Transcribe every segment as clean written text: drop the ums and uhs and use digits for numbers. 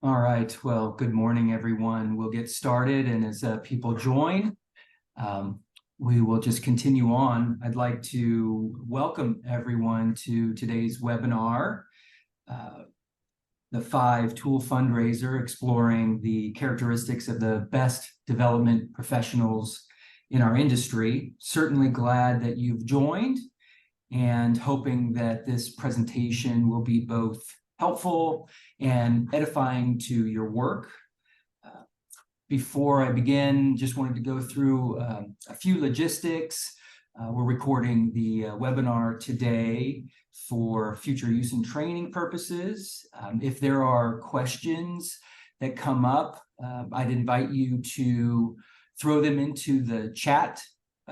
All right. Well, good morning, everyone. We'll get started, and as people join, um, we will just continue on. I'd like to welcome everyone to today's webinar, uh, the Five Tool Fundraiser, exploring the characteristics of the best development professionals in our industry. Certainly glad that you've joined, and hoping that this presentation will be both helpful and edifying to your work. Before I begin, just wanted to go through a few logistics. We're recording the webinar today for future use and training purposes. If there are questions that come up, I'd invite you to throw them into the chat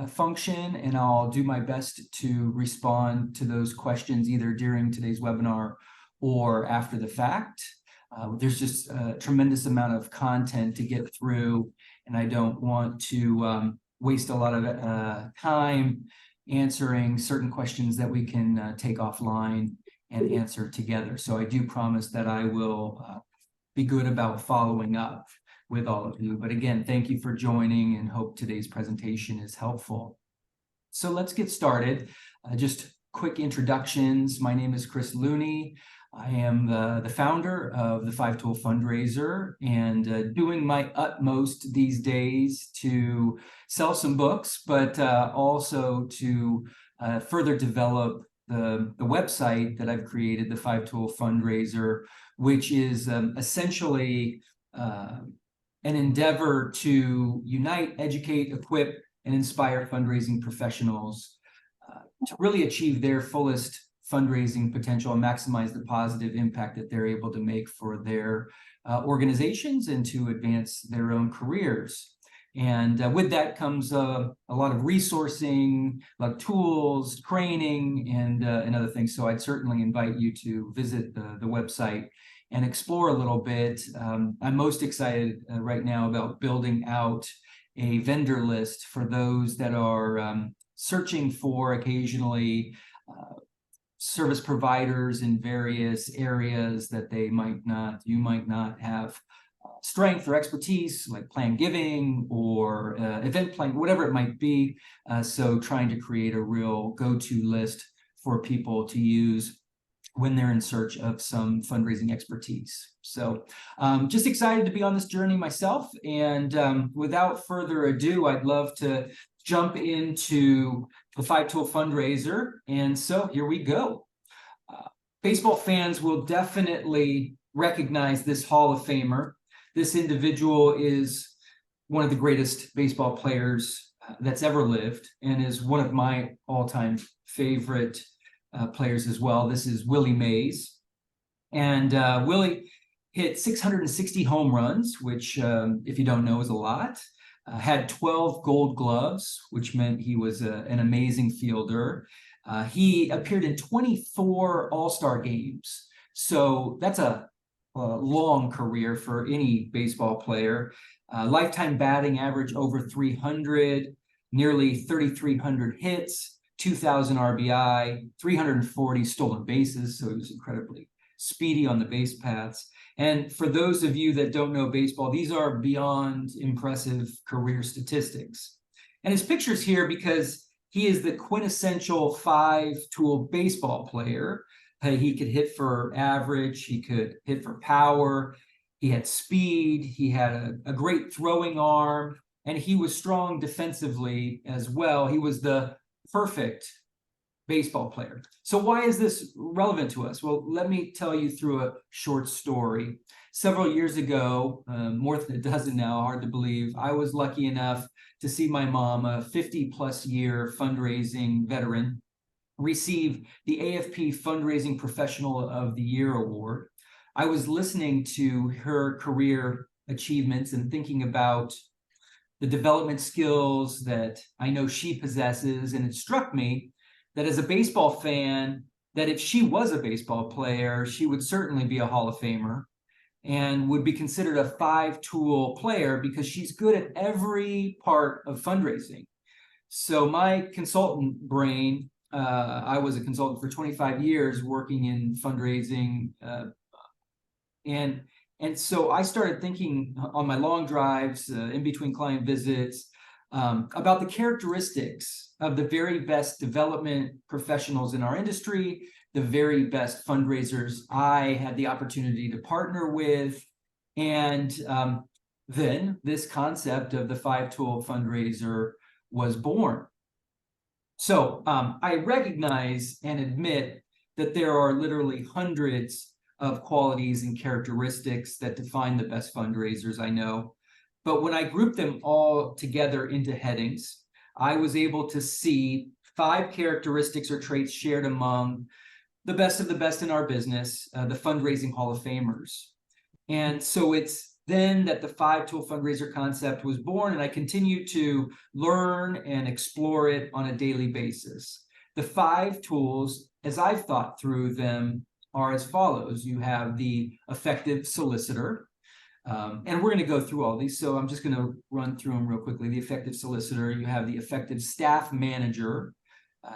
function, and I'll do my best to respond to those questions either during today's webinar or after the fact. There's just a tremendous amount of content to get through, and I don't want to waste a lot of time answering certain questions that we can take offline and answer together. So I do promise that I will be good about following up with all of you. But again, thank you for joining, and hope today's presentation is helpful. So let's get started. Just quick introductions. My name is Chris Looney. I am the founder of the Five Tool Fundraiser, and doing my utmost these days to sell some books, but also to further develop the website that I've created, the Five Tool Fundraiser, which is essentially an endeavor to unite, educate, equip, and inspire fundraising professionals to really achieve their fullest fundraising potential and maximize the positive impact that they're able to make for their organizations and to advance their own careers. And with that comes a lot of resourcing, like tools, training, and other things. So I'd certainly invite you to visit the website and explore a little bit. I'm most excited right now about building out a vendor list for those that are searching for occasionally service providers in various areas that you might not have strength or expertise, like plan giving or event planning, whatever it might be. So trying to create a real go-to list for people to use when they're in search of some fundraising expertise. So just excited to be on this journey myself. And without further ado, I'd love to jump into the Five Tool Fundraiser. And so here we go. Baseball fans will definitely recognize this Hall of Famer. This individual is one of the greatest baseball players that's ever lived, and is one of my all-time favorite players as well. This is Willie Mays. And Willie hit 660 home runs, which, if you don't know, is a lot. Had 12 gold gloves, which meant he was an amazing fielder. He appeared in 24 All-Star games. So that's a long career for any baseball player. Lifetime batting average over 300, nearly 3,300 hits, 2,000 RBI, 340 stolen bases, so he was incredibly speedy on the base paths. And for those of you that don't know baseball, these are beyond impressive career statistics. And his picture's here because he is the quintessential five-tool baseball player. He could hit for average, he could hit for power, he had speed, he had a great throwing arm, and he was strong defensively as well. He was the perfect baseball player. So why is this relevant to us? Well, let me tell you through a short story. Several years ago, more than a dozen now, hard to believe, I was lucky enough to see my mom, a 50-plus year fundraising veteran, receive the AFP Fundraising Professional of the Year award. I was listening to her career achievements and thinking about the development skills that I know she possesses, and it struck me that as a baseball fan, that if she was a baseball player, she would certainly be a Hall of Famer and would be considered a five-tool player because she's good at every part of fundraising. So my consultant brain, I was a consultant for 25 years working in fundraising, and And so I started thinking on my long drives, in between client visits, about the characteristics of the very best development professionals in our industry, the very best fundraisers I had the opportunity to partner with. And then this concept of the Five Tool Fundraiser was born. So I recognize and admit that there are literally hundreds of qualities and characteristics that define the best fundraisers I know. But when I grouped them all together into headings, I was able to see 5 characteristics or traits shared among the best of the best in our business, the fundraising Hall of Famers. And so it's then that the Five Tool Fundraiser concept was born, and I continue to learn and explore it on a daily basis. The 5 tools, as I've thought through them, are as follows. You have the effective solicitor, and we're going to go through all these, so I'm just going to run through them real quickly. The effective solicitor, you have the effective staff manager,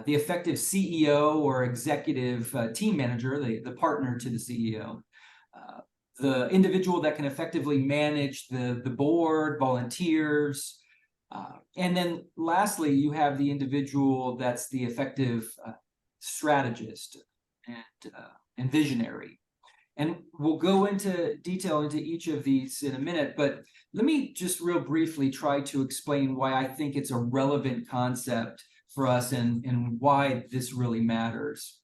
the effective CEO or executive team manager, the partner to the CEO, the individual that can effectively manage the board, volunteers, and then lastly, you have the individual that's the effective strategist and visionary. And we'll go into detail into each of these in a minute, but let me just real briefly try to explain why I think it's a relevant concept for us and why this really matters.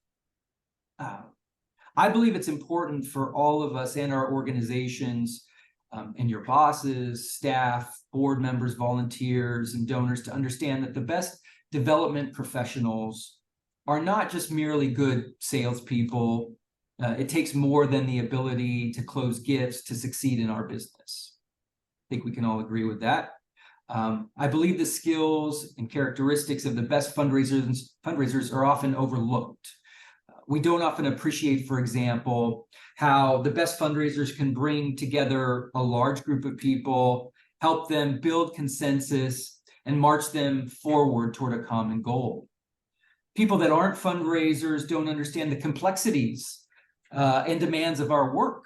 I believe it's important for all of us and our organizations and your bosses, staff, board members, volunteers, and donors to understand that the best development professionals are not just merely good salespeople. It takes more than the ability to close gifts to succeed in our business. I think we can all agree with that. I believe the skills and characteristics of the best fundraisers are often overlooked. We don't often appreciate, for example, how the best fundraisers can bring together a large group of people, help them build consensus, and march them forward toward a common goal. People that aren't fundraisers don't understand the complexities and demands of our work.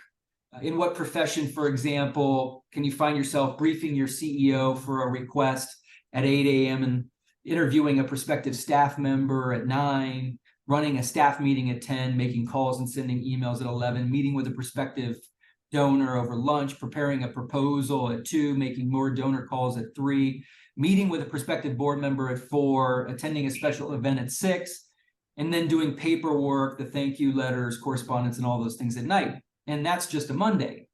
In what profession, for example, can you find yourself briefing your CEO for a request at 8 a.m. and interviewing a prospective staff member at 9, running a staff meeting at 10, making calls and sending emails at 11, meeting with a prospective donor over lunch, preparing a proposal at 2, making more donor calls at 3, meeting with a prospective board member at 4, attending a special event at 6, and then doing paperwork, the thank you letters, correspondence, and all those things at night. And that's just a Monday.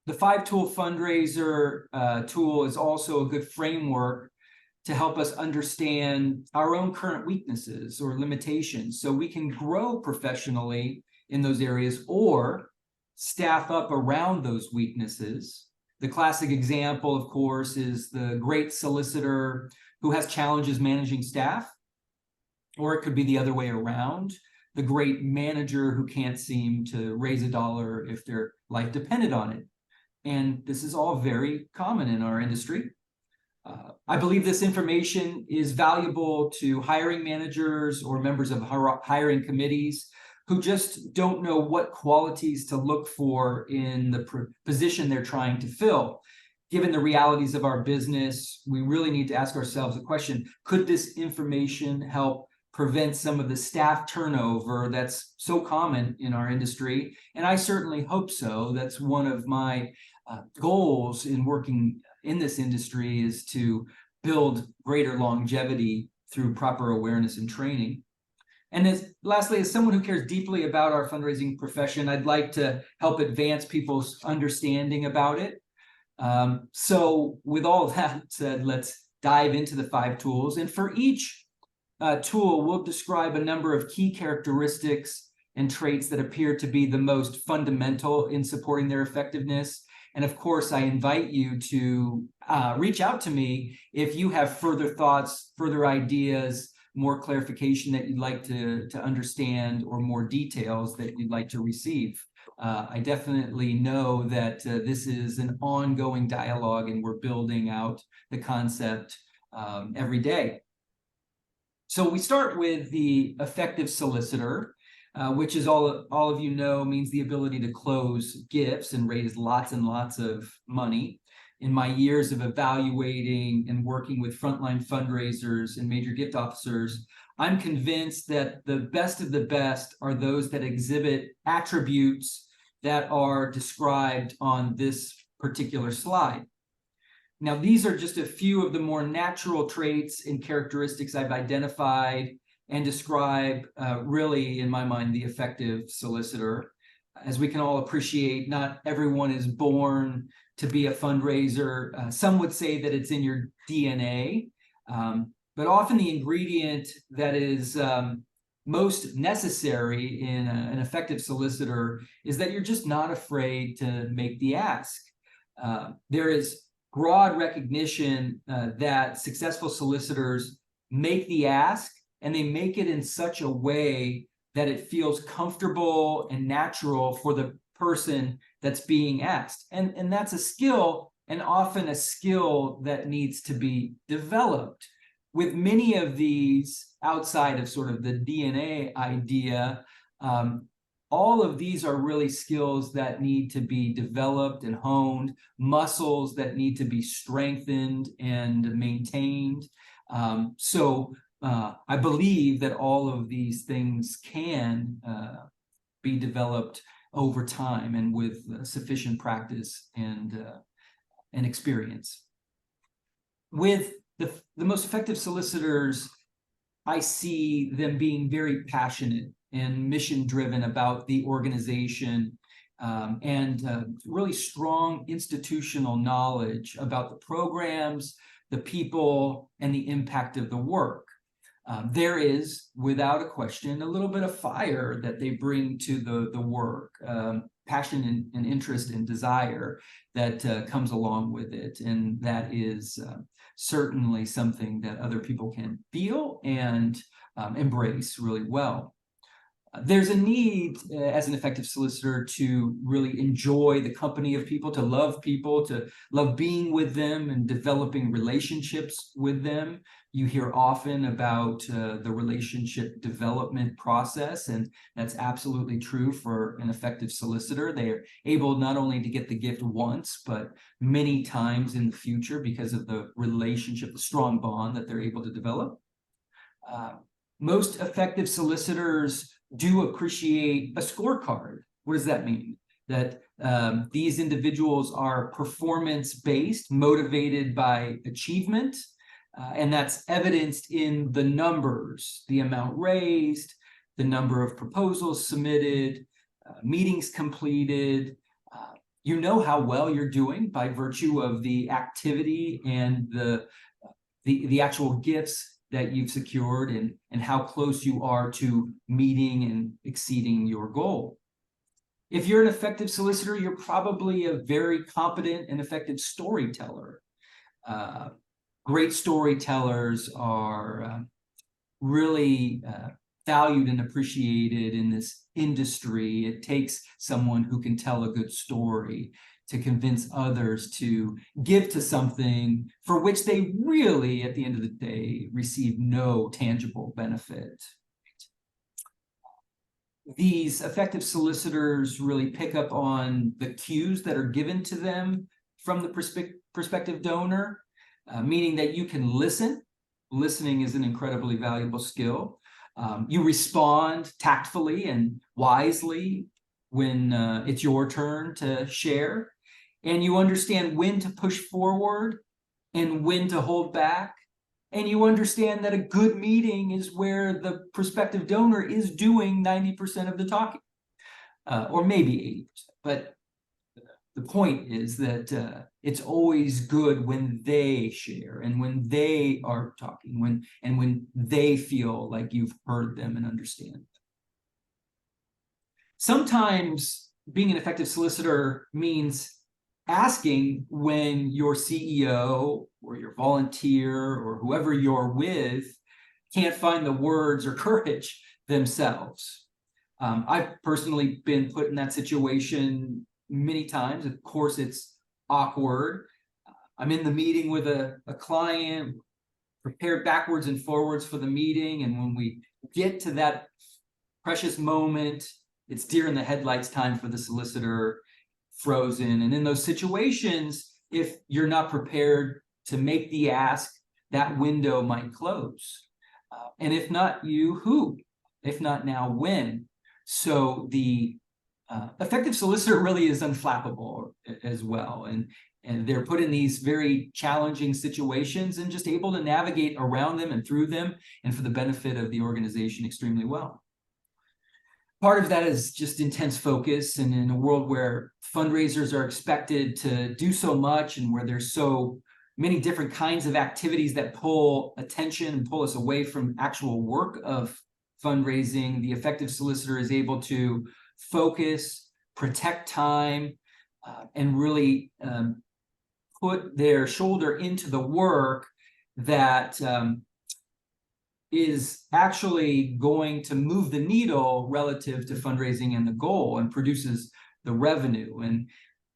The Five Tool Fundraiser tool is also a good framework to help us understand our own current weaknesses or limitations so we can grow professionally in those areas or staff up around those weaknesses. The classic example, of course, is the great solicitor who has challenges managing staff, or it could be the other way around, the great manager who can't seem to raise a dollar if their life depended on it. And this is all very common in our industry. I believe this information is valuable to hiring managers or members of hiring committees who just don't know what qualities to look for in the position they're trying to fill. Given the realities of our business, we really need to ask ourselves the question, could this information help prevent some of the staff turnover that's so common in our industry? And I certainly hope so. That's one of my goals in working in this industry, is to build greater longevity through proper awareness and training. And lastly, as someone who cares deeply about our fundraising profession, I'd like to help advance people's understanding about it. So with all that said, let's dive into the 5 tools. And for each tool, we'll describe a number of key characteristics and traits that appear to be the most fundamental in supporting their effectiveness. And of course, I invite you to reach out to me if you have further thoughts, further ideas, more clarification that you'd like to understand, or more details that you'd like to receive. I definitely know that this is an ongoing dialogue, and we're building out the concept every day. So we start with the effective solicitor. which is all of you know means the ability to close gifts and raise lots and lots of money. In my years of evaluating and working with frontline fundraisers and major gift officers, I'm convinced that the best of the best are those that exhibit attributes that are described on this particular slide. Now, these are just a few of the more natural traits and characteristics I've identified and describe really, in my mind, the effective solicitor. As we can all appreciate, not everyone is born to be a fundraiser. Some would say that it's in your DNA, but often the ingredient that is most necessary in an effective solicitor is that you're just not afraid to make the ask. There is broad recognition that successful solicitors make the ask, and they make it in such a way that it feels comfortable and natural for the person that's being asked. And that's a skill, and often a skill that needs to be developed. With many of these, outside of sort of the DNA idea, all of these are really skills that need to be developed and honed, muscles that need to be strengthened and maintained. I believe that all of these things can be developed over time and with sufficient practice and experience. With the most effective solicitors, I see them being very passionate and mission-driven about the organization, and really strong institutional knowledge about the programs, the people, and the impact of the work. There is, without a question, a little bit of fire that they bring to the work, passion and interest and desire that comes along with it. And that is certainly something that other people can feel and embrace really well. There's a need as an effective solicitor to really enjoy the company of people, to love being with them and developing relationships with them. You hear often about the relationship development process, and that's absolutely true for an effective solicitor. They are able not only to get the gift once, but many times in the future because of the relationship, the strong bond that they're able to develop. Most effective solicitors do appreciate a scorecard. What does that mean? That these individuals are performance-based, motivated by achievement, and that's evidenced in the numbers, the amount raised, the number of proposals submitted, meetings completed. You know how well you're doing by virtue of the activity and the actual gifts that you've secured, and how close you are to meeting and exceeding your goal. If you're an effective solicitor, you're probably a very competent and effective storyteller. Great storytellers are really valued and appreciated in this industry. It takes someone who can tell a good story to convince others to give to something for which they really, at the end of the day, receive no tangible benefit. These effective solicitors really pick up on the cues that are given to them from the prospective donor, meaning that you can listen. Listening is an incredibly valuable skill. You respond tactfully and wisely when it's your turn to share. And you understand when to push forward and when to hold back. And you understand that a good meeting is where the prospective donor is doing 90% of the talking, or maybe 80%. But the point is that it's always good when they share and when they are talking, when they feel like you've heard them and understand. Sometimes being an effective solicitor means asking when your CEO or your volunteer or whoever you're with can't find the words or courage themselves. I've personally been put in that situation many times. Of course, it's awkward. I'm in the meeting with a client, prepared backwards and forwards for the meeting, and when we get to that precious moment. It's deer in the headlights time for the solicitor, frozen. And in those situations, if you're not prepared to make the ask, that window might close. And if not you, who? If not now, when? So the effective solicitor really is unflappable as well. And they're put in these very challenging situations and just able to navigate around them and through them, and for the benefit of the organization extremely well. Part of that is just intense focus, and in a world where fundraisers are expected to do so much and where there's so many different kinds of activities that pull attention and pull us away from actual work of fundraising, the effective solicitor is able to focus, protect time, and really put their shoulder into the work that is actually going to move the needle relative to fundraising and the goal, and produces the revenue. And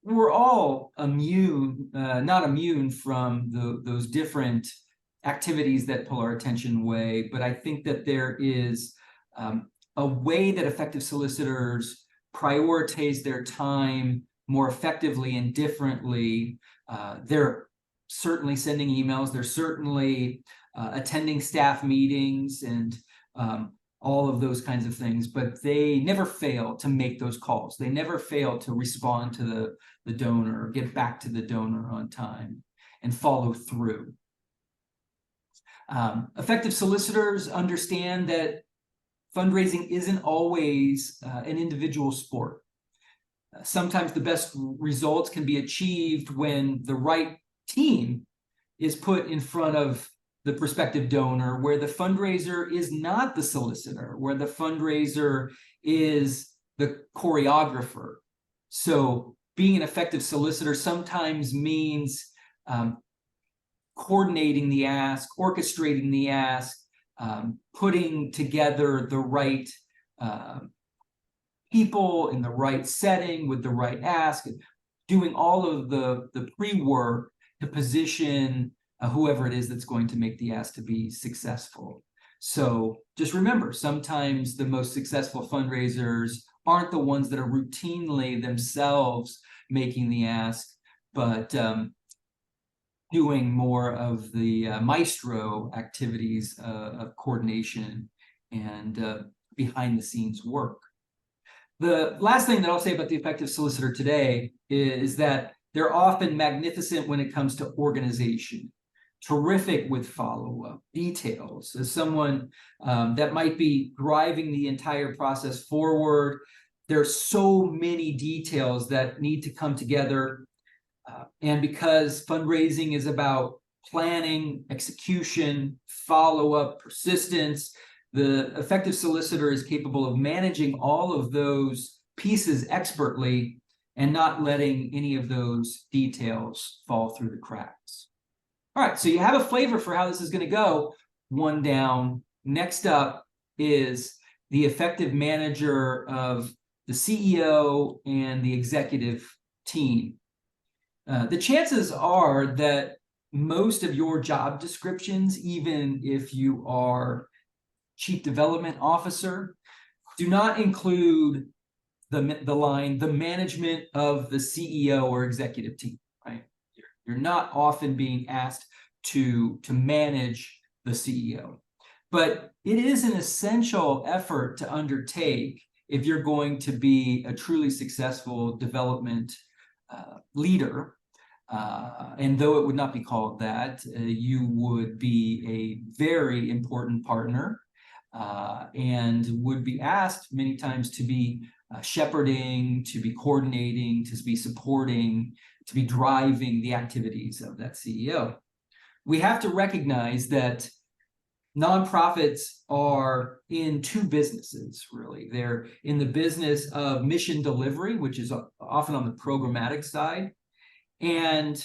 we're all not immune from those different activities that pull our attention away, but I think that there is a way that effective solicitors prioritize their time more effectively and differently. They're certainly sending emails, they're certainly attending staff meetings and all of those kinds of things, but they never fail to make those calls. They never fail to respond to the donor, or get back to the donor on time, and follow through. Effective solicitors understand that fundraising isn't always an individual sport. Sometimes the best results can be achieved when the right team is put in front of the prospective donor, where the fundraiser is not the solicitor, where the fundraiser is the choreographer. So being an effective solicitor sometimes means coordinating the ask, orchestrating the ask, putting together the right people in the right setting with the right ask, doing all of the pre-work to position whoever it is that's going to make the ask to be successful. So just remember, sometimes the most successful fundraisers aren't the ones that are routinely themselves making the ask, but doing more of the maestro activities of coordination and behind the scenes work. The last thing that I'll say about the effective solicitor today is that they're often magnificent when it comes to organization, terrific with follow-up, details. As someone that might be driving the entire process forward, there's so many details that need to come together. And because fundraising is about planning, execution, follow-up, persistence, the effective solicitor is capable of managing all of those pieces expertly and not letting any of those details fall through the cracks. All right, so you have a flavor for how this is going to go. One down. Next up is the effective manager of the CEO and the executive team. The chances are that most of your job descriptions, even if you are Chief Development Officer, do not include the line, the management of the CEO or executive team, right? You're not often being asked to manage the CEO. But it is an essential effort to undertake if you're going to be a truly successful development leader. And though it would not be called that, you would be a very important partner and would be asked many times to be shepherding, to be coordinating, to be supporting, to be driving the activities of that CEO. We have to recognize that nonprofits are in two businesses, really. They're in the business of mission delivery, which is often on the programmatic side, and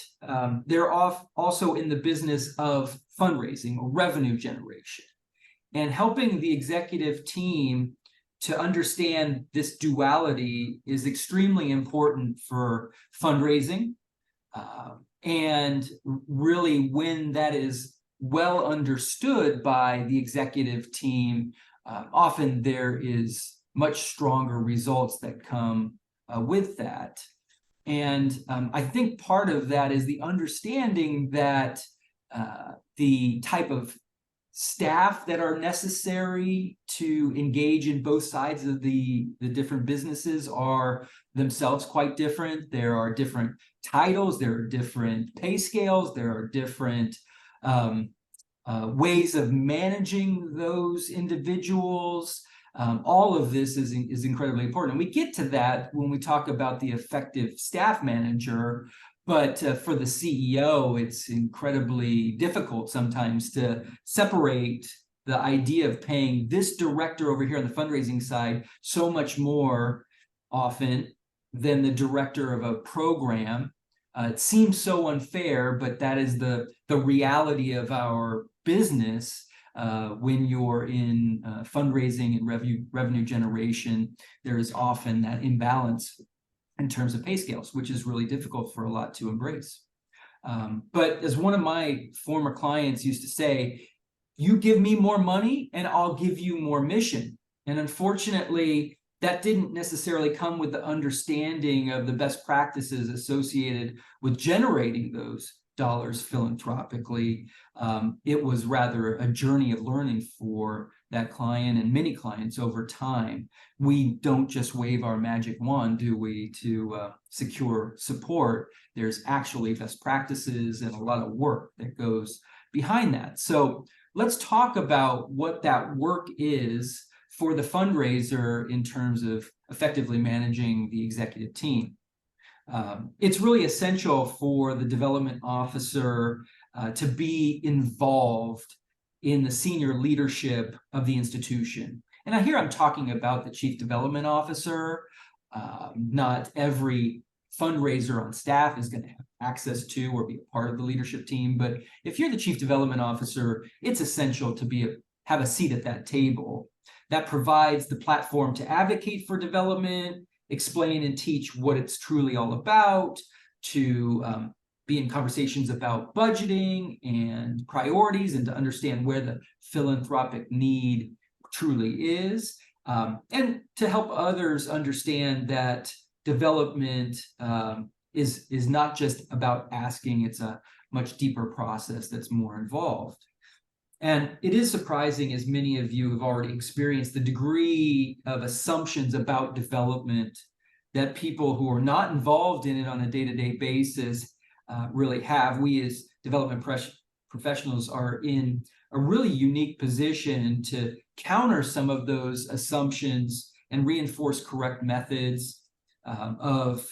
they're also in the business of fundraising or revenue generation. And helping the executive team to understand this duality is extremely important for fundraising. And really, when that is well understood by the executive team, often there is much stronger results that come with that. And I think part of that is the understanding that the type of staff that are necessary to engage in both sides of the different businesses are themselves quite different. There are different titles, there are different pay scales, there are different ways of managing those individuals. All of this is incredibly important. And we get to that when we talk about the effective staff manager. But for the CEO, it's incredibly difficult sometimes to separate the idea of paying this director over here on the fundraising side so much more often than the director of a program. It seems so unfair, but that is the reality of our business. When you're in fundraising and revenue generation, there is often that imbalance in terms of pay scales, which is really difficult for a lot to embrace. But as one of my former clients used to say, you give me more money and I'll give you more mission. And unfortunately, that didn't necessarily come with the understanding of the best practices associated with generating those dollars philanthropically. It was rather a journey of learning for that client and many clients over time. We don't just wave our magic wand, do we, to secure support. There's actually best practices and a lot of work that goes behind that. So let's talk about what that work is for the fundraiser in terms of effectively managing the executive team. It's really essential for the development officer to be involved in the senior leadership of the institution. And here I'm talking about the chief development officer. Not every fundraiser on staff is going to have access to or be a part of the leadership team. But if you're the chief development officer, it's essential to have a seat at that table. That provides the platform to advocate for development, explain and teach what it's truly all about, to be in conversations about budgeting and priorities, and to understand where the philanthropic need truly is, and to help others understand that development is not just about asking, it's a much deeper process that's more involved. And it is surprising, as many of you have already experienced, the degree of assumptions about development that people who are not involved in it on a day-to-day basis really have. We as development professionals are in a really unique position to counter some of those assumptions and reinforce correct methods of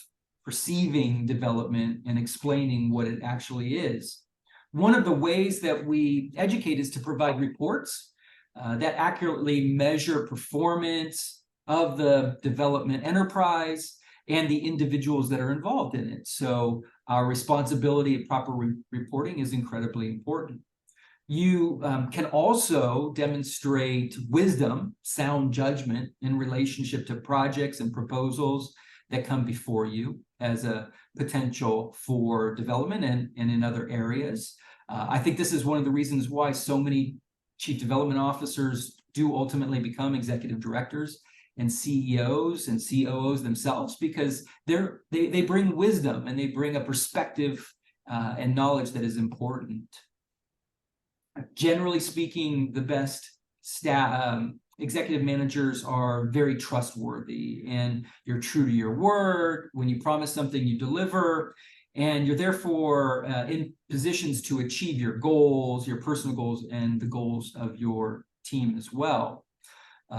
perceiving development and explaining what it actually is. One of the ways that we educate is to provide reports that accurately measure performance of the development enterprise and the individuals that are involved in it. So our responsibility of proper reporting is incredibly important. You can also demonstrate wisdom, sound judgment in relationship to projects and proposals that come before you as a potential for development and in other areas. I think this is one of the reasons why so many chief development officers do ultimately become executive directors and CEOs and COOs themselves, because they bring wisdom and they bring a perspective and knowledge that is important. Generally speaking, the best executive managers are very trustworthy, and you're true to your word. When you promise something, you deliver, and you're therefore in positions to achieve your goals, your personal goals, and the goals of your team as well.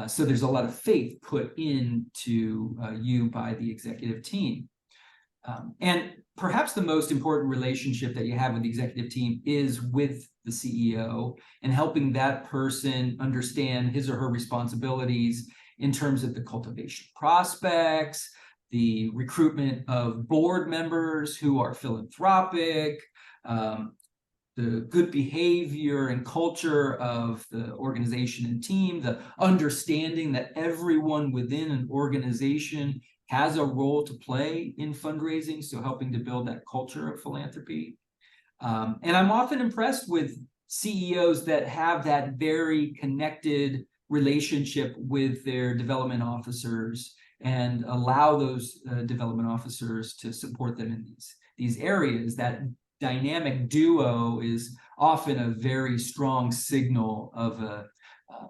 So there's a lot of faith put into you by the executive team. And perhaps the most important relationship that you have with the executive team is with the CEO, and helping that person understand his or her responsibilities in terms of the cultivation prospects, the recruitment of board members who are philanthropic, the good behavior and culture of the organization and team, the understanding that everyone within an organization has a role to play in fundraising, so helping to build that culture of philanthropy. And I'm often impressed with CEOs that have that very connected relationship with their development officers and allow those development officers to support them in these areas. That dynamic duo is often a very strong signal of a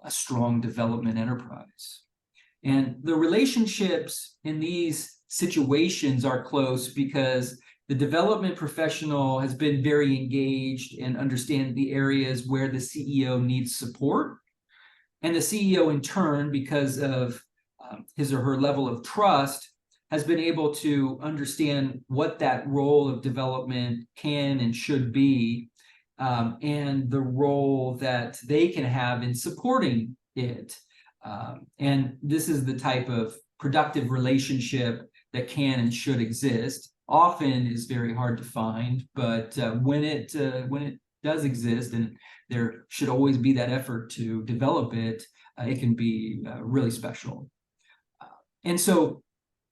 strong development enterprise. And the relationships in these situations are close because the development professional has been very engaged and understands the areas where the CEO needs support. And the CEO, in turn, because of his or her level of trust, has been able to understand what that role of development can and should be, and the role that they can have in supporting it. And this is the type of productive relationship that can and should exist. Often is very hard to find, but when it does exist, and there should always be that effort to develop it, it can be really special. And so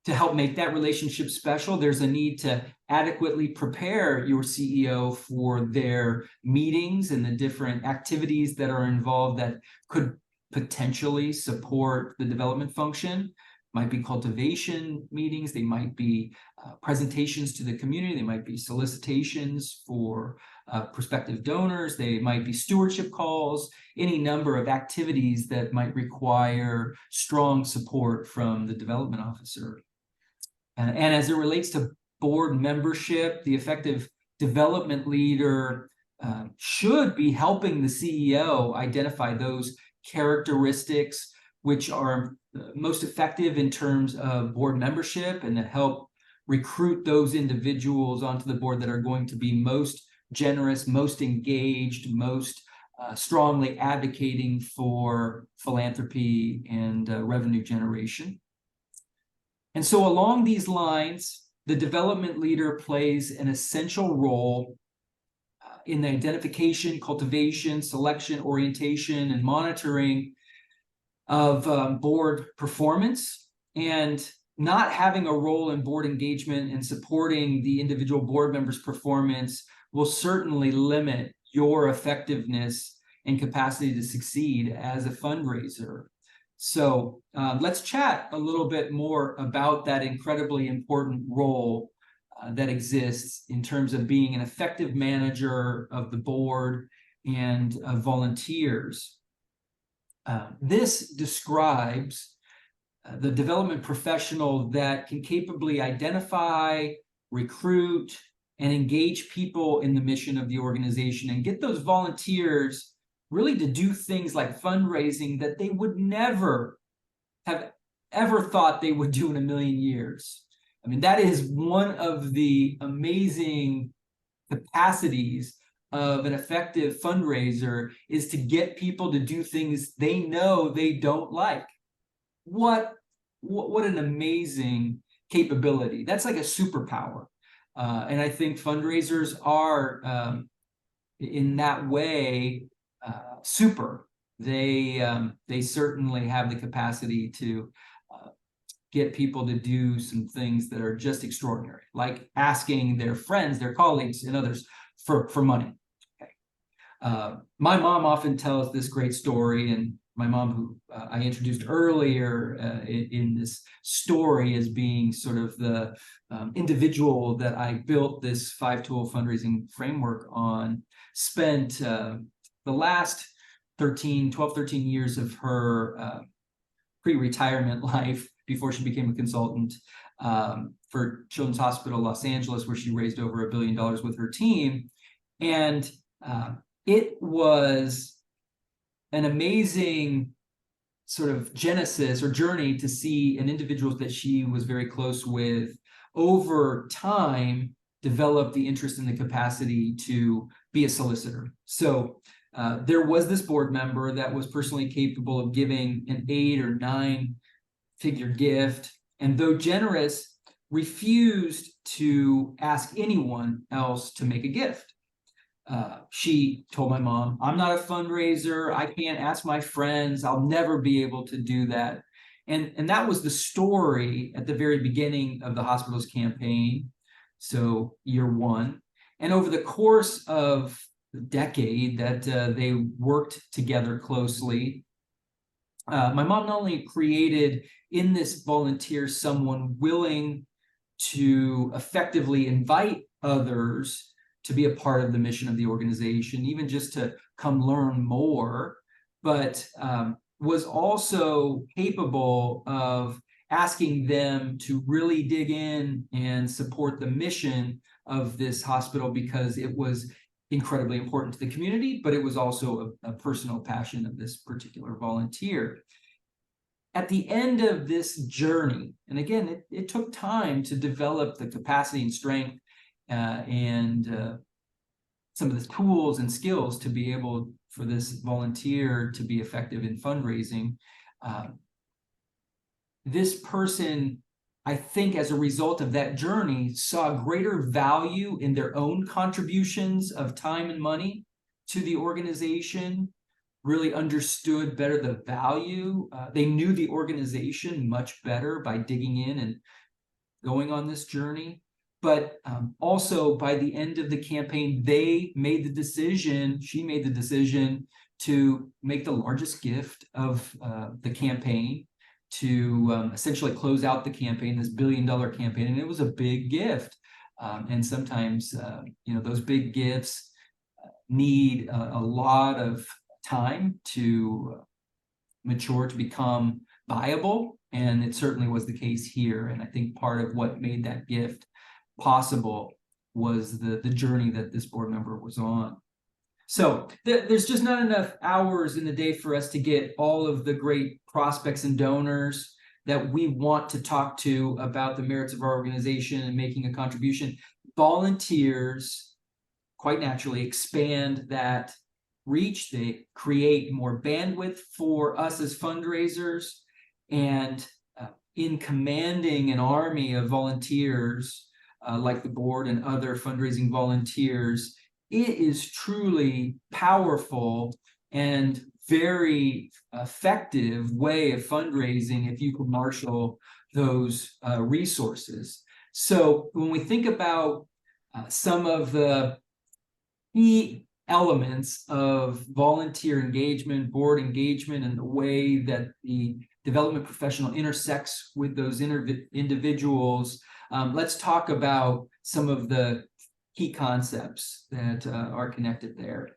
to help make that relationship special, there's a need to adequately prepare your CEO for their meetings and the different activities that are involved that could potentially support the development function. Might be cultivation meetings, they might be presentations to the community, they might be solicitations for prospective donors, they might be stewardship calls, any number of activities that might require strong support from the development officer. And as it relates to board membership, the effective development leader should be helping the CEO identify those characteristics which are most effective in terms of board membership, and to help recruit those individuals onto the board that are going to be most generous, most engaged, most strongly advocating for philanthropy and revenue generation. And so along these lines, the development leader plays an essential role in the identification, cultivation, selection, orientation, and monitoring of board performance. And not having a role in board engagement and supporting the individual board members' performance will certainly limit your effectiveness and capacity to succeed as a fundraiser. So let's chat a little bit more about that incredibly important role that exists in terms of being an effective manager of the board and volunteers. This describes the development professional that can capably identify, recruit, and engage people in the mission of the organization, and get those volunteers really to do things like fundraising that they would never have ever thought they would do in a million years. I mean, that is one of the amazing capacities of an effective fundraiser, is to get people to do things they know they don't like. What an amazing capability. That's like a superpower. And I think fundraisers are, in that way, super. They certainly have the capacity to get people to do some things that are just extraordinary, like asking their friends, their colleagues, and others for money. Okay. My mom often tells this great story, and my mom, who I introduced earlier in this story as being sort of the individual that I built this 5 tool fundraising framework on, spent the last 12, 13 years of her pre-retirement life, before she became a consultant, for Children's Hospital Los Angeles, where she raised over $1 billion with her team. And it was an amazing sort of genesis or journey to see an individual that she was very close with over time develop the interest and the capacity to be a solicitor. So there was this board member that was personally capable of giving an 8 or 9 figure gift, and though generous, refused to ask anyone else to make a gift. She told my mom, "I'm not a fundraiser. I can't ask my friends. I'll never be able to do that." And that was the story at the very beginning of the hospital's campaign. So year 1. And over the course of the decade that they worked together closely, my mom not only created in this volunteer someone willing to effectively invite others to be a part of the mission of the organization, even just to come learn more, but was also capable of asking them to really dig in and support the mission of this hospital, because it was incredibly important to the community, but it was also a personal passion of this particular volunteer. At the end of this journey, and again, it took time to develop the capacity and strength and some of the tools and skills to be able for this volunteer to be effective in fundraising. This person, I think, as a result of that journey, saw greater value in their own contributions of time and money to the organization, really understood better the value. They knew the organization much better by digging in and going on this journey. But also by the end of the campaign, she made the decision to make the largest gift of the campaign, to essentially close out the campaign, this $1 billion campaign. And it was a big gift. And sometimes, those big gifts need a lot of time to mature, to become viable. And it certainly was the case here. And I think part of what made that gift possible was the journey that this board member was on. So there's just not enough hours in the day for us to get all of the great prospects and donors that we want to talk to about the merits of our organization and making a contribution. Volunteers, quite naturally, expand that reach. They create more bandwidth for us as fundraisers, and in commanding an army of volunteers like the board and other fundraising volunteers, it is truly powerful and very effective way of fundraising if you can marshal those resources. So when we think about some of the key elements of volunteer engagement, board engagement, and the way that the development professional intersects with those individuals, let's talk about some of the key concepts that are connected there.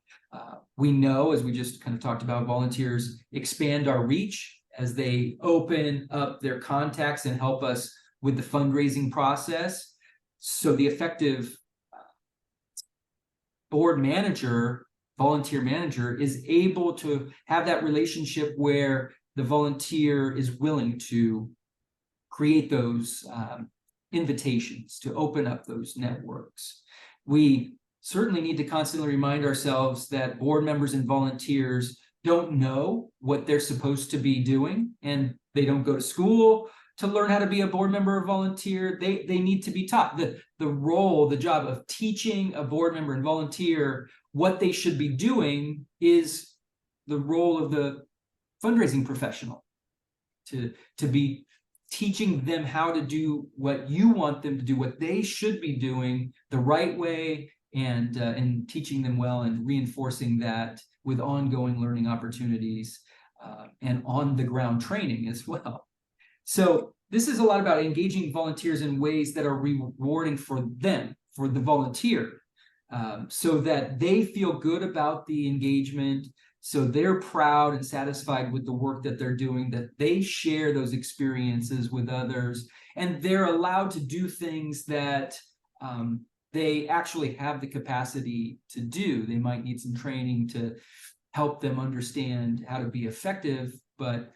We know, as we just kind of talked about, volunteers expand our reach as they open up their contacts and help us with the fundraising process. So the effective board manager, volunteer manager, is able to have that relationship where the volunteer is willing to create those invitations, to open up those networks. We certainly need to constantly remind ourselves that board members and volunteers don't know what they're supposed to be doing, and they don't go to school to learn how to be a board member or volunteer. They need to be taught. The job of teaching a board member and volunteer what they should be doing is the role of the fundraising professional, to be teaching them how to do what you want them to do, what they should be doing the right way, and teaching them well and reinforcing that with ongoing learning opportunities and on-the-ground training as well. So this is a lot about engaging volunteers in ways that are rewarding for them, for the volunteer, so that they feel good about the engagement, so they're proud and satisfied with the work that they're doing, that they share those experiences with others, and they're allowed to do things that they actually have the capacity to do. They might need some training to help them understand how to be effective, but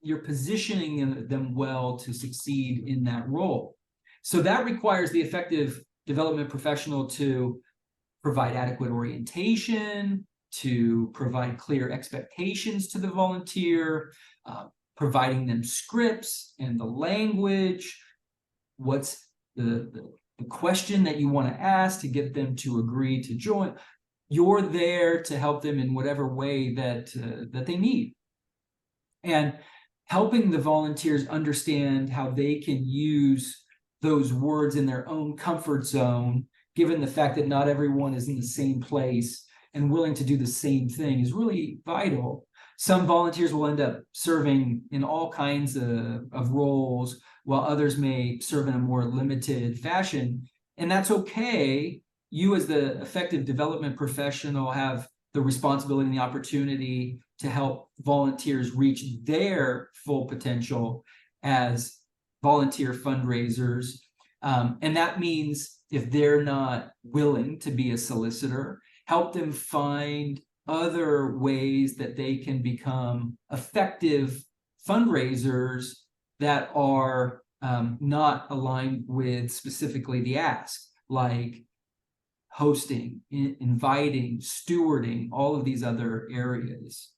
you're positioning them well to succeed in that role. So that requires the effective development professional to provide adequate orientation, to provide clear expectations to the volunteer, providing them scripts and the language, what's the question that you want to ask to get them to agree to join. You're there to help them in whatever way that they need. And helping the volunteers understand how they can use those words in their own comfort zone, given the fact that not everyone is in the same place and willing to do the same thing, is really vital. Some volunteers will end up serving in all kinds of roles, while others may serve in a more limited fashion. And that's okay. You, as the effective development professional, have the responsibility and the opportunity to help volunteers reach their full potential as volunteer fundraisers. And that means if they're not willing to be a solicitor, help them find other ways that they can become effective fundraisers that are not aligned with specifically the ask, like hosting, inviting, stewarding, all of these other areas.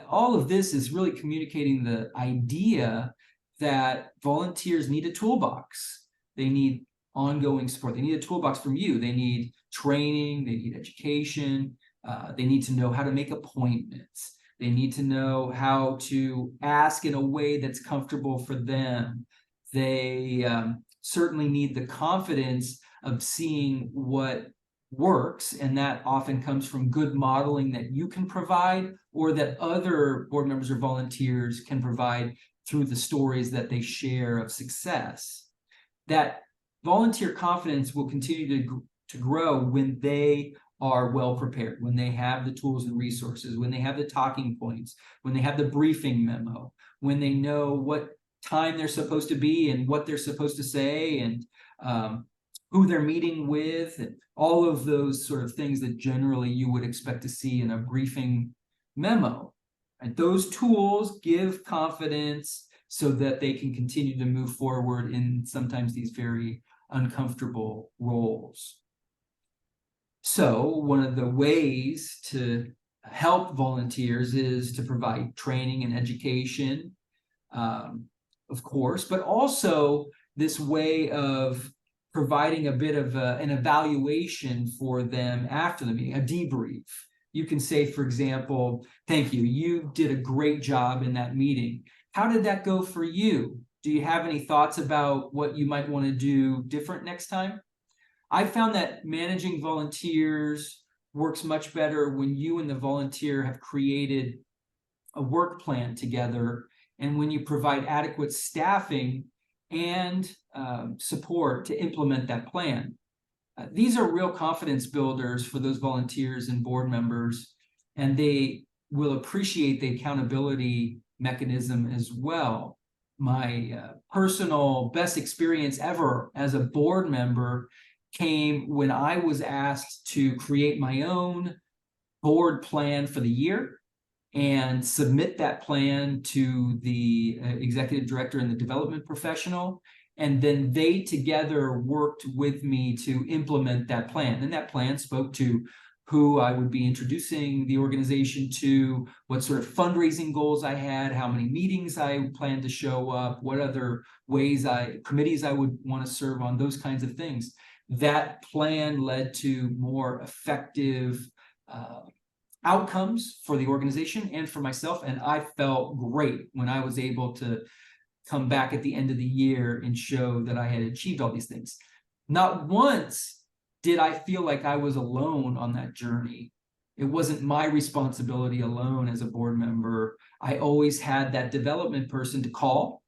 All of this is really communicating the idea that volunteers need a toolbox. They need ongoing support. They need a toolbox from you. They need training. They need education. They need to know how to make appointments. They need to know how to ask in a way that's comfortable for them. They certainly need the confidence of seeing what works, and that often comes from good modeling that you can provide or that other board members or volunteers can provide through the stories that they share of success. That volunteer confidence will continue to grow when they are well prepared, when they have the tools and resources, when they have the talking points, when they have the briefing memo, when they know what time they're supposed to be and what they're supposed to say, and who they're meeting with, and all of those sort of things that generally you would expect to see in a briefing memo. And those tools give confidence so that they can continue to move forward in sometimes these very uncomfortable roles. So one of the ways to help volunteers is to provide training and education, of course, but also this way of providing a bit of an evaluation for them after the meeting, a debrief. You can say, for example, thank you, you did a great job in that meeting. How did that go for you? Do you have any thoughts about what you might want to do different next time? I found that managing volunteers works much better when you and the volunteer have created a work plan together, and when you provide adequate staffing and support to implement that plan. These are real confidence builders for those volunteers and board members, and they will appreciate the accountability mechanism as well. My personal best experience ever as a board member came when I was asked to create my own board plan for the year and submit that plan to the executive director and the development professional. And then they together worked with me to implement that plan. And that plan spoke to who I would be introducing the organization to, what sort of fundraising goals I had, how many meetings I planned to show up, what other committees I would want to serve on, those kinds of things. That plan led to more effective outcomes for the organization and for myself. And I felt great when I was able to come back at the end of the year and show that I had achieved all these things. Not once did I feel like I was alone on that journey. It wasn't my responsibility alone as a board member. I always had that development person to call.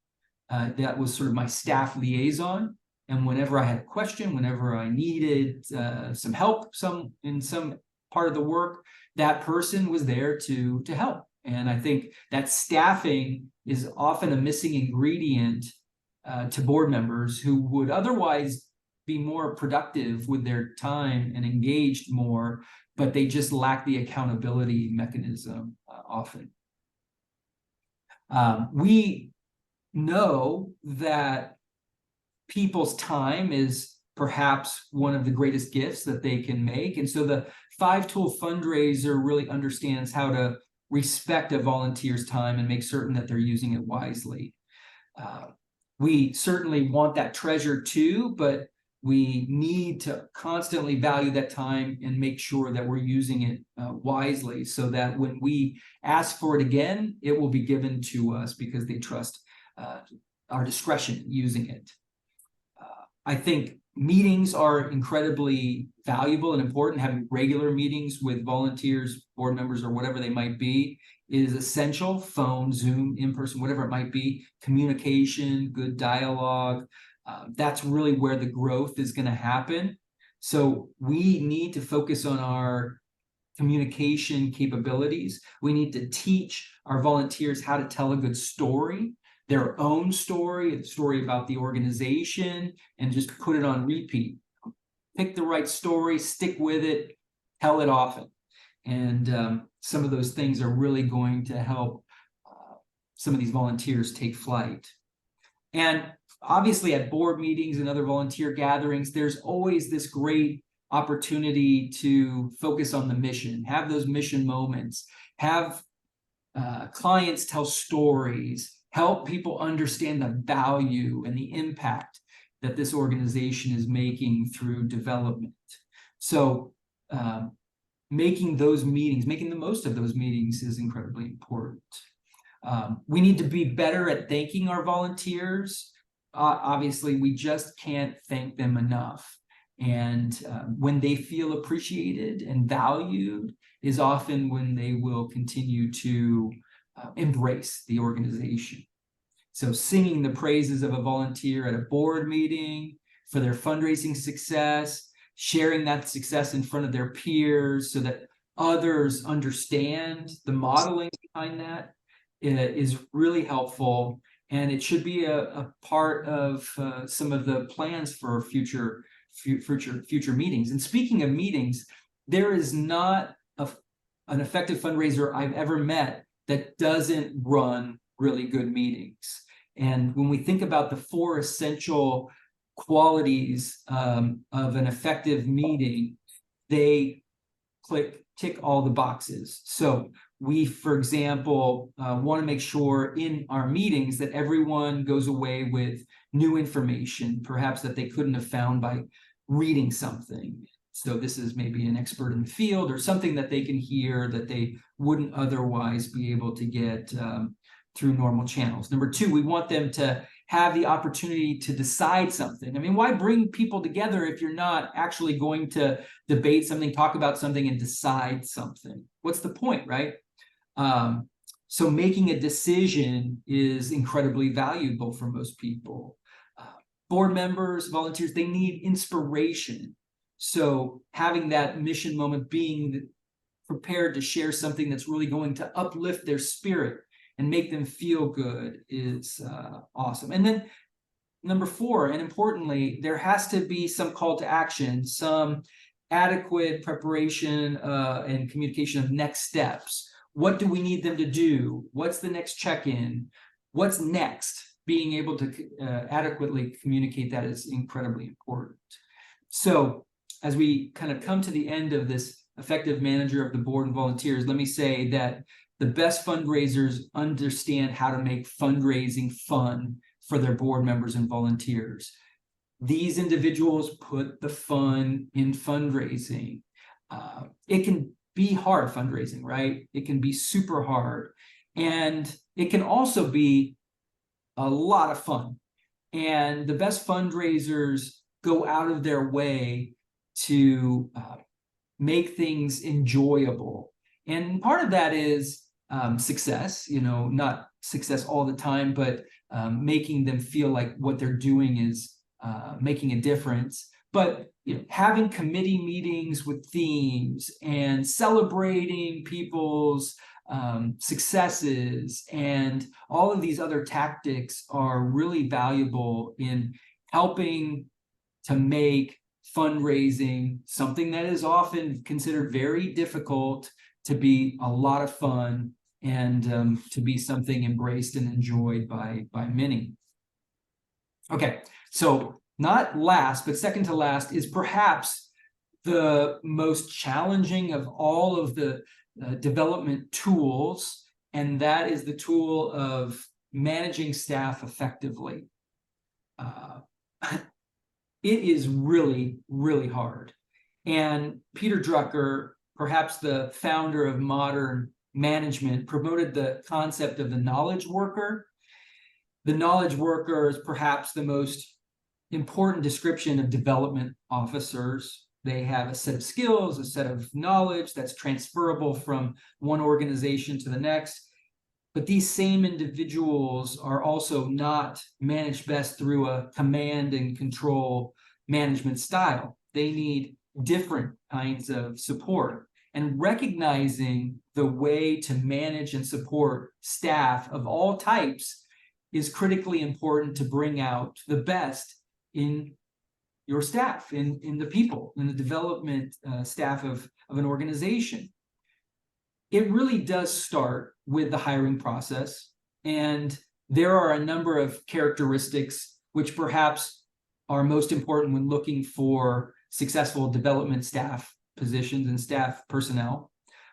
That was sort of my staff liaison. And whenever I had a question, whenever I needed some help in some part of the work, that person was there to help. And I think that staffing is often a missing ingredient to board members who would otherwise be more productive with their time and engaged more, but they just lack the accountability mechanism often. We know that people's time is perhaps one of the greatest gifts that they can make. And so the Five Tool Fundraiser really understands how to respect a volunteer's time and make certain that they're using it wisely. We certainly want that treasure too, but we need to constantly value that time and make sure that we're using it wisely, so that when we ask for it again, it will be given to us because they trust our discretion in using it. I think Meetings are incredibly valuable and important. Having regular meetings with volunteers, board members, or whatever they might be is essential. Phone, Zoom, in-person, whatever it might be. Communication, good dialogue. That's really where the growth is going to happen. So we need to focus on our communication capabilities. We need to teach our volunteers how to tell a good story, their own story, a story about the organization, and just put it on repeat. Pick the right story, stick with it, tell it often. And some of those things are really going to help some of these volunteers take flight. And obviously at board meetings and other volunteer gatherings, there's always this great opportunity to focus on the mission, have those mission moments, have clients tell stories, help people understand the value and the impact that this organization is making through development. So making those meetings, making the most of those meetings is incredibly important. We need to be better at thanking our volunteers. Obviously, we just can't thank them enough. And when they feel appreciated and valued is often when they will continue to embrace the organization. So singing the praises of a volunteer at a board meeting for their fundraising success, sharing that success in front of their peers so that others understand the modeling behind that is really helpful. And it should be a part of some of the plans for future meetings. And speaking of meetings, there is not an effective fundraiser I've ever met that doesn't run really good meetings. And when we think about the 4 essential qualities of an effective meeting, they tick all the boxes. So we, for example, want to make sure in our meetings that everyone goes away with new information, perhaps that they couldn't have found by reading something. So this is maybe an expert in the field or something that they can hear that they wouldn't otherwise be able to get through normal channels. Number 2, we want them to have the opportunity to decide something. I mean, why bring people together if you're not actually going to debate something, talk about something, and decide something? What's the point, right? So making a decision is incredibly valuable for most people. Board members, volunteers, they need inspiration. So having that mission moment, being prepared to share something that's really going to uplift their spirit and make them feel good is awesome. And then number 4, and importantly, there has to be some call to action, some adequate preparation and communication of next steps. What do we need them to do? What's the next check-in? What's next? Being able to adequately communicate that is incredibly important. So as we kind of come to the end of this effective manager of the board and volunteers, let me say that the best fundraisers understand how to make fundraising fun for their board members and volunteers. These individuals put the fun in fundraising. It can be hard fundraising, right? It can be super hard. And it can also be a lot of fun. And the best fundraisers go out of their way to make things enjoyable. And part of that is success, not success all the time, but making them feel like what they're doing is making a difference. But having committee meetings with themes and celebrating people's successes and all of these other tactics are really valuable in helping to make fundraising something that is often considered very difficult to be a lot of fun and to be something embraced and enjoyed by many. Okay, so not last, but second to last is perhaps the most challenging of all of the development tools, and that is the tool of managing staff effectively. It is really, really hard. And Peter Drucker, perhaps the founder of modern management, promoted the concept of the knowledge worker. The knowledge worker is perhaps the most important description of development officers. They have a set of skills, a set of knowledge that's transferable from one organization to the next. But these same individuals are also not managed best through a command and control management style. They need different kinds of support. And recognizing the way to manage and support staff of all types is critically important to bring out the best in your staff, in the people, in the development staff of an organization. It really does start with the hiring process, and there are a number of characteristics which perhaps are most important when looking for successful development staff positions and staff personnel.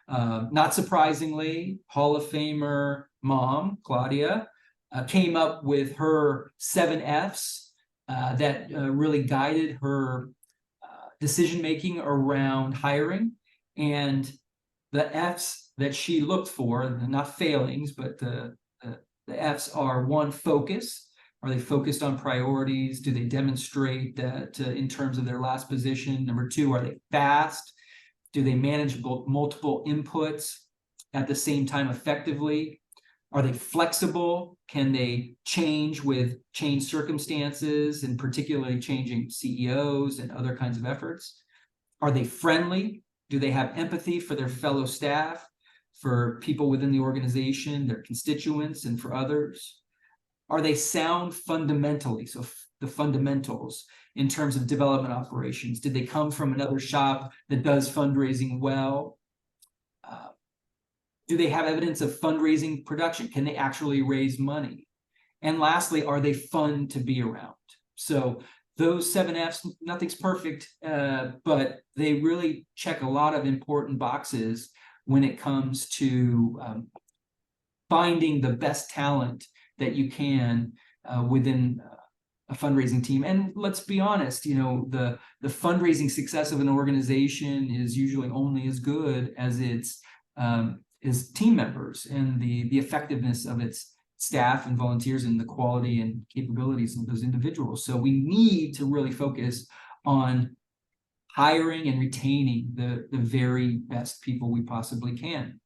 Not surprisingly, Hall of Famer mom, Claudia, came up with her 7 F's that really guided her decision-making around hiring. And the F's that she looked for, not failings, but the F's are: 1, focus. Are they focused on priorities? Do they demonstrate that in terms of their last position? Number 2, are they fast? Do they manage multiple inputs at the same time effectively? Are they flexible? Can they change with changed circumstances, and particularly changing CEOs and other kinds of efforts? Are they friendly? Do they have empathy for their fellow staff, for people within the organization, their constituents, and for others? Are they sound fundamentally? So the fundamentals in terms of development operations. Did they come from another shop that does fundraising well? Do they have evidence of fundraising production? Can they actually raise money? And lastly, are they fun to be around? So those 7 F's, nothing's perfect, but they really check a lot of important boxes when it comes to finding the best talent that you can within a fundraising team. And let's be honest, the fundraising success of an organization is usually only as good as its team members and the effectiveness of its staff and volunteers and the quality and capabilities of those individuals. So we need to really focus on hiring and retaining the very best people we possibly can.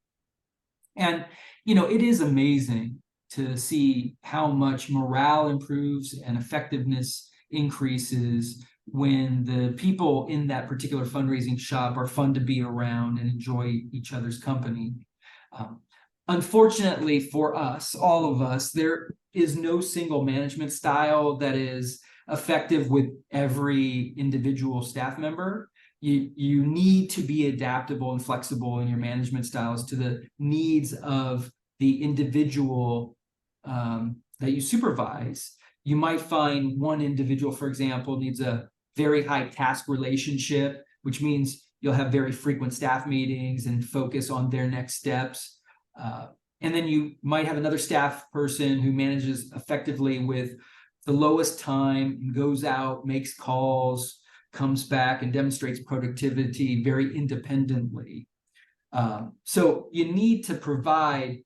And, it is amazing to see how much morale improves and effectiveness increases when the people in that particular fundraising shop are fun to be around and enjoy each other's company. Unfortunately for us, all of us, there is no single management style that is effective with every individual staff member. You need to be adaptable and flexible in your management styles to the needs of the individual that you supervise. You might find one individual, for example, needs a very high task relationship, which means you'll have very frequent staff meetings and focus on their next steps. And then you might have another staff person who manages effectively with the lowest time, goes out, makes calls, comes back and demonstrates productivity very independently. So you need to provide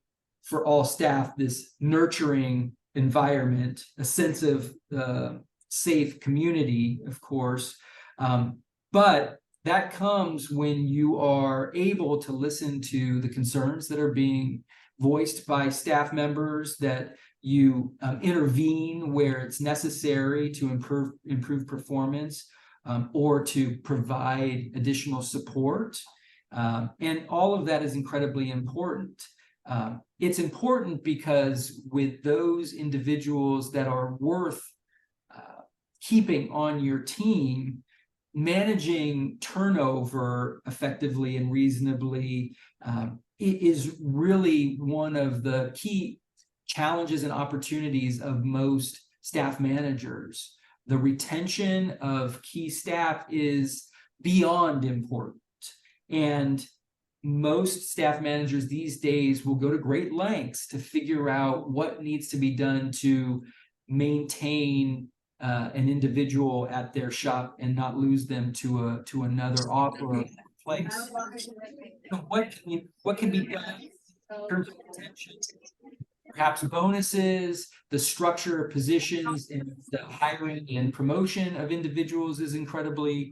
for all staff this nurturing environment, a sense of safe community, of course. But that comes when you are able to listen to the concerns that are being voiced by staff members, that you intervene where it's necessary to improve performance, or to provide additional support. And all of that is incredibly important. It's important because with those individuals that are worth keeping on your team, managing turnover effectively and reasonably is really one of the key challenges and opportunities of most staff managers. The retention of key staff is beyond important. And most staff managers these days will go to great lengths to figure out what needs to be done to maintain an individual at their shop and not lose them to another offer place. So what can be done in terms of retention? perhaps bonuses, the structure of positions, and the hiring and promotion of individuals is incredibly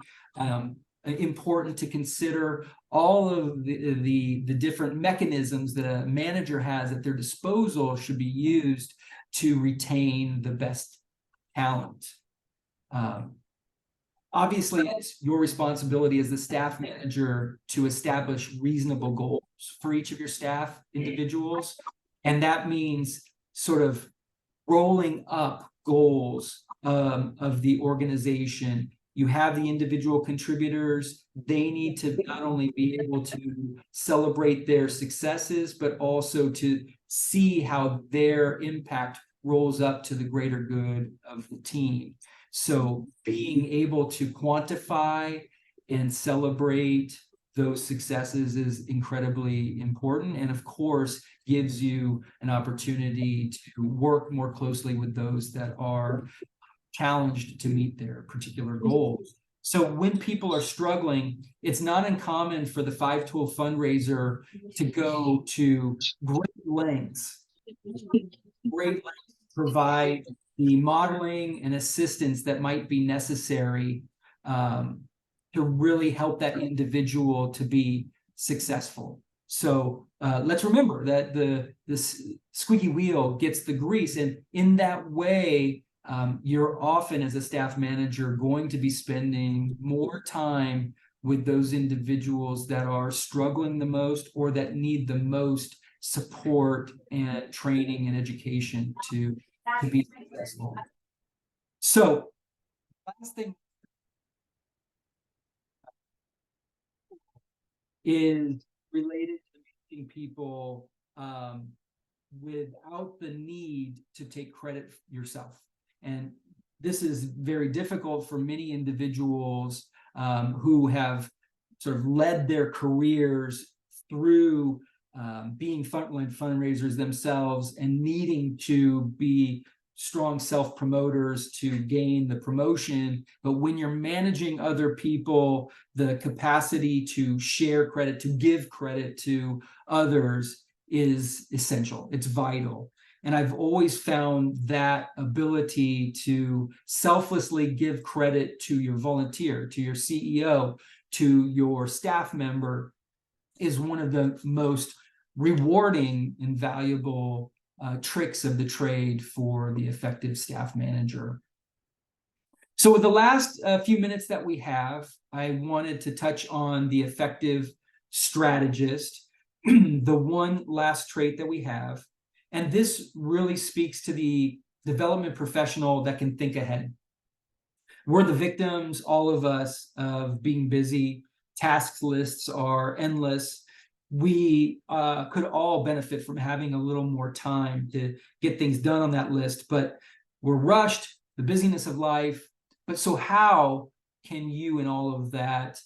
important to consider. All of the different mechanisms that a manager has at their disposal should be used to retain the best talent. Obviously, it's your responsibility as the staff manager to establish reasonable goals for each of your staff individuals. And that means sort of rolling up goals of the organization. You have the individual contributors. They need to not only be able to celebrate their successes, but also to see how their impact rolls up to the greater good of the team. So being able to quantify and celebrate those successes is incredibly important, and of course gives you an opportunity to work more closely with those that are challenged to meet their particular goals. So when people are struggling, it's not uncommon for the Five Tool Fundraiser to go to great lengths to provide the modeling and assistance that might be necessary to really help that individual to be successful. So let's remember that this squeaky wheel gets the grease, and in that way, you're often, as a staff manager, going to be spending more time with those individuals that are struggling the most or that need the most support and training and education to be successful. So, last thing is related to meeting people without the need to take credit yourself. And this is very difficult for many individuals who have sort of led their careers through being frontline fundraisers themselves and needing to be strong self-promoters to gain the promotion. But when you're managing other people, the capacity to share credit, to give credit to others is essential. It's vital. And I've always found that ability to selflessly give credit to your volunteer, to your CEO, to your staff member is one of the most rewarding and valuable tricks of the trade for the effective staff manager. So with the last few minutes that we have, I wanted to touch on the effective strategist, the one last trait that we have. And this really speaks to the development professional that can think ahead. We're the victims, all of us, of being busy. Task lists are endless. We could all benefit from having a little more time to get things done on that list, but we're rushed, the busyness of life. But so how can you in all of that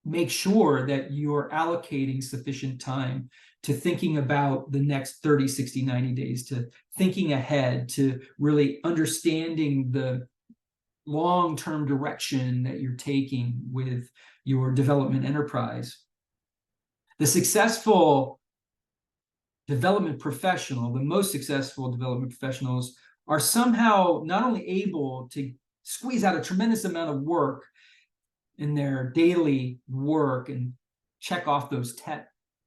make sure that you're allocating sufficient time to thinking about the next 30, 60, 90 days, to thinking ahead, to really understanding the long-term direction that you're taking with your development enterprise? The successful development professional, the most successful development professionals, are somehow not only able to squeeze out a tremendous amount of work in their daily work and check off those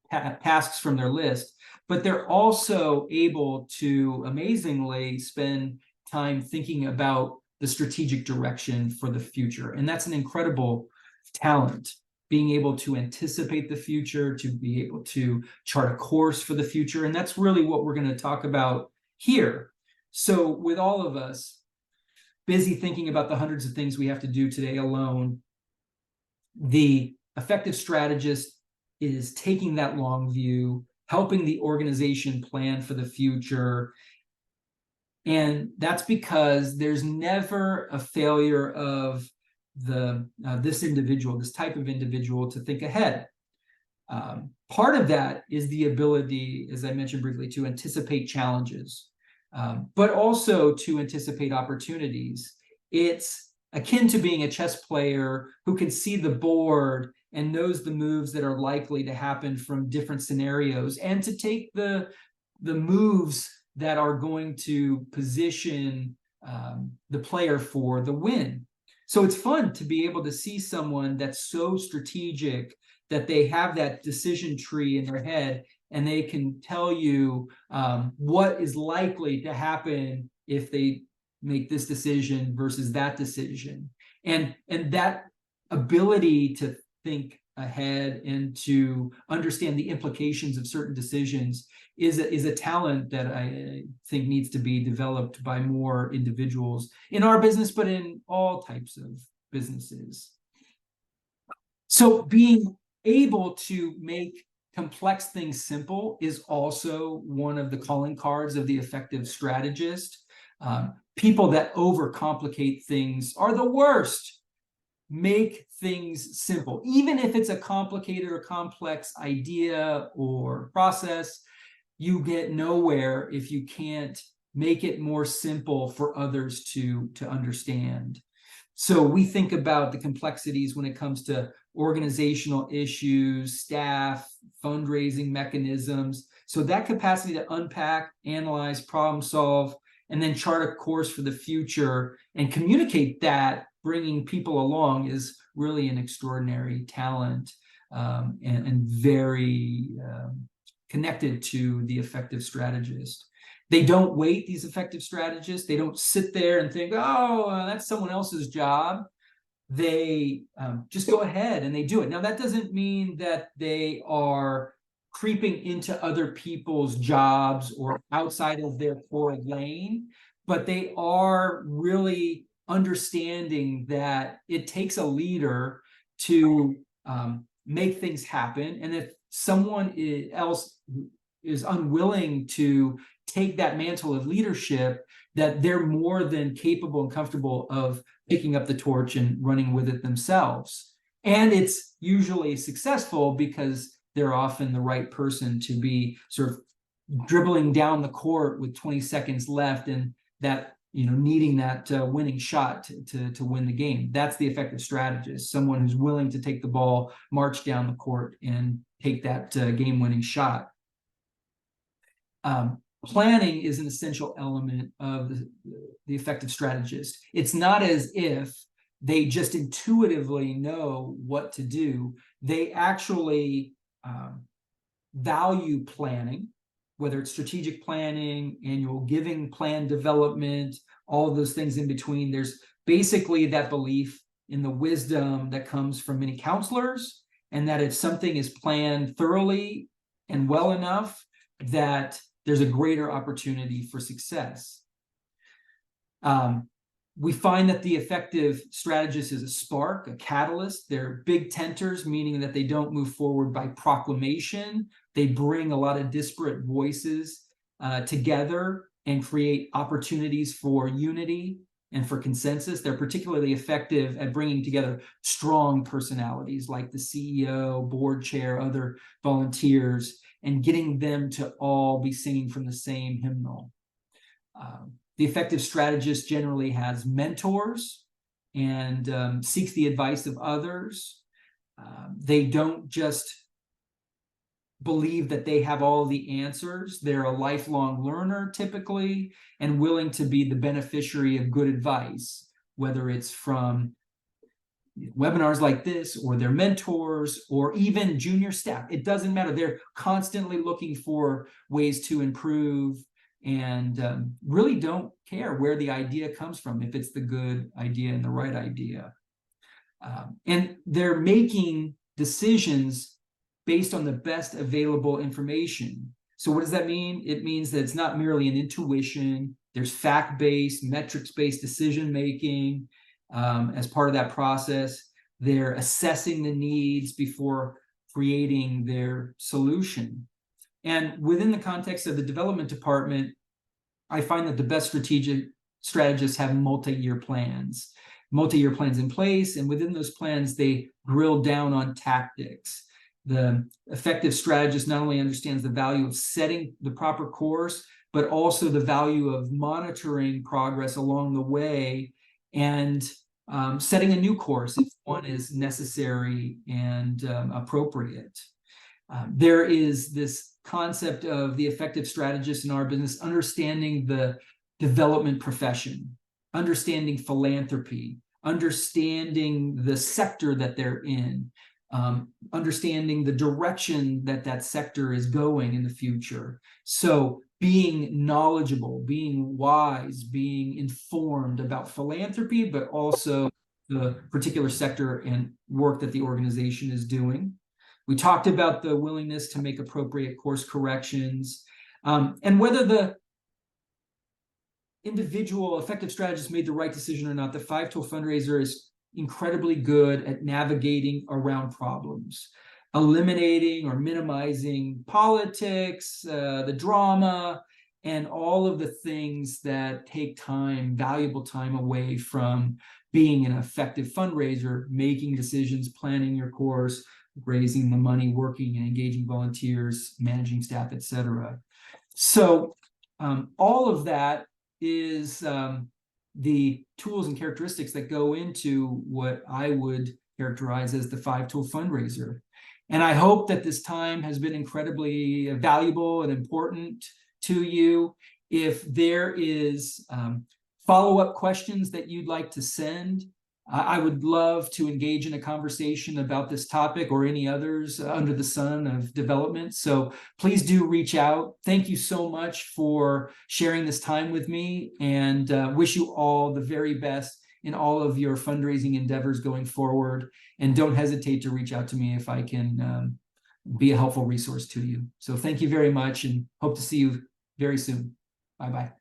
tasks from their list, but they're also able to amazingly spend time thinking about the strategic direction for the future. And that's an incredible talent, being able to anticipate the future, to be able to chart a course for the future. And that's really what we're going to talk about here. So with all of us busy thinking about the hundreds of things we have to do today alone, the effective strategist is taking that long view, helping the organization plan for the future. And that's because there's never a failure of this individual, this type of individual, to think ahead. Part of that is the ability, as I mentioned briefly, to anticipate challenges, but also to anticipate opportunities. It's akin to being a chess player who can see the board and knows the moves that are likely to happen from different scenarios, and to take the the moves that are going to position the player for the win. So it's fun to be able to see someone that's so strategic that they have that decision tree in their head, and they can tell you what is likely to happen if they make this decision versus that decision. And that ability to think ahead and to understand the implications of certain decisions is a talent that I think needs to be developed by more individuals in our business, but in all types of businesses. So being able to make complex things simple is also one of the calling cards of the effective strategist. People that overcomplicate things are the worst. Make things simple. Even if it's a complicated or complex idea or process, you get nowhere if you can't make it more simple for others to understand. So we think about the complexities when it comes to organizational issues, staff, fundraising mechanisms. So that capacity to unpack, analyze, problem solve, and then chart a course for the future and communicate that, bringing people along, is really an extraordinary talent, and very connected to the effective strategist. They don't wait, these effective strategists. They don't sit there and think, oh, that's someone else's job. They just go ahead and they do it. Now, that doesn't mean that they are creeping into other people's jobs or outside of their core lane, but they are really understanding that it takes a leader to make things happen. And if someone else is unwilling to take that mantle of leadership, that they're more than capable and comfortable of picking up the torch and running with it themselves. And it's usually successful because they're often the right person to be sort of dribbling down the court with 20 seconds left, and that, needing that winning shot to win the game. That's the effective strategist, someone who's willing to take the ball, march down the court, and take that game-winning shot. Planning is an essential element of the effective strategist. It's not as if they just intuitively know what to do. They actually value planning, whether it's strategic planning, annual giving plan development, all of those things in between. There's basically that belief in the wisdom that comes from many counselors, and that if something is planned thoroughly and well enough, that there's a greater opportunity for success. We find that the effective strategist is a spark, a catalyst. They're big tenters, meaning that they don't move forward by proclamation. They bring a lot of disparate voices together and create opportunities for unity and for consensus. They're particularly effective at bringing together strong personalities like the CEO, board chair, other volunteers, and getting them to all be singing from the same hymnal. The effective strategist generally has mentors and seeks the advice of others. They don't just believe that they have all the answers. They're a lifelong learner, typically, and willing to be the beneficiary of good advice, whether it's from webinars like this, or their mentors, or even junior staff. It doesn't matter. They're constantly looking for ways to improve, and really don't care where the idea comes from, if it's the good idea and the right idea. And they're making decisions based on the best available information. So what does that mean? It means that it's not merely an intuition. There's fact-based, metrics-based decision-making as part of that process. They're assessing the needs before creating their solution. And within the context of the development department, I find that the best strategic strategists have multi-year plans in place. And within those plans, they drill down on tactics. The effective strategist not only understands the value of setting the proper course, but also the value of monitoring progress along the way, and setting a new course if one is necessary and appropriate. There is this concept of the effective strategist in our business, understanding the development profession, understanding philanthropy, understanding the sector that they're in, understanding the direction that that sector is going in the future. So being knowledgeable, being wise, being informed about philanthropy, but also the particular sector and work that the organization is doing. We talked about the willingness to make appropriate course corrections, and whether the individual effective strategist made the right decision or not. The Five Tool Fundraiser is incredibly good at navigating around problems, eliminating or minimizing politics, the drama, and all of the things that take time, valuable time away from being an effective fundraiser, making decisions, planning your course, raising the money, working and engaging volunteers, managing staff, etc. So all of that is the tools and characteristics that go into what I would characterize as the Five Tool Fundraiser. And I hope that this time has been incredibly valuable and important to you. If there is follow-up questions that you'd like to send, I would love to engage in a conversation about this topic or any others under the sun of development. So please do reach out. Thank you so much for sharing this time with me, and wish you all the very best in all of your fundraising endeavors going forward. And don't hesitate to reach out to me if I can be a helpful resource to you. So thank you very much, and hope to see you very soon. Bye-bye.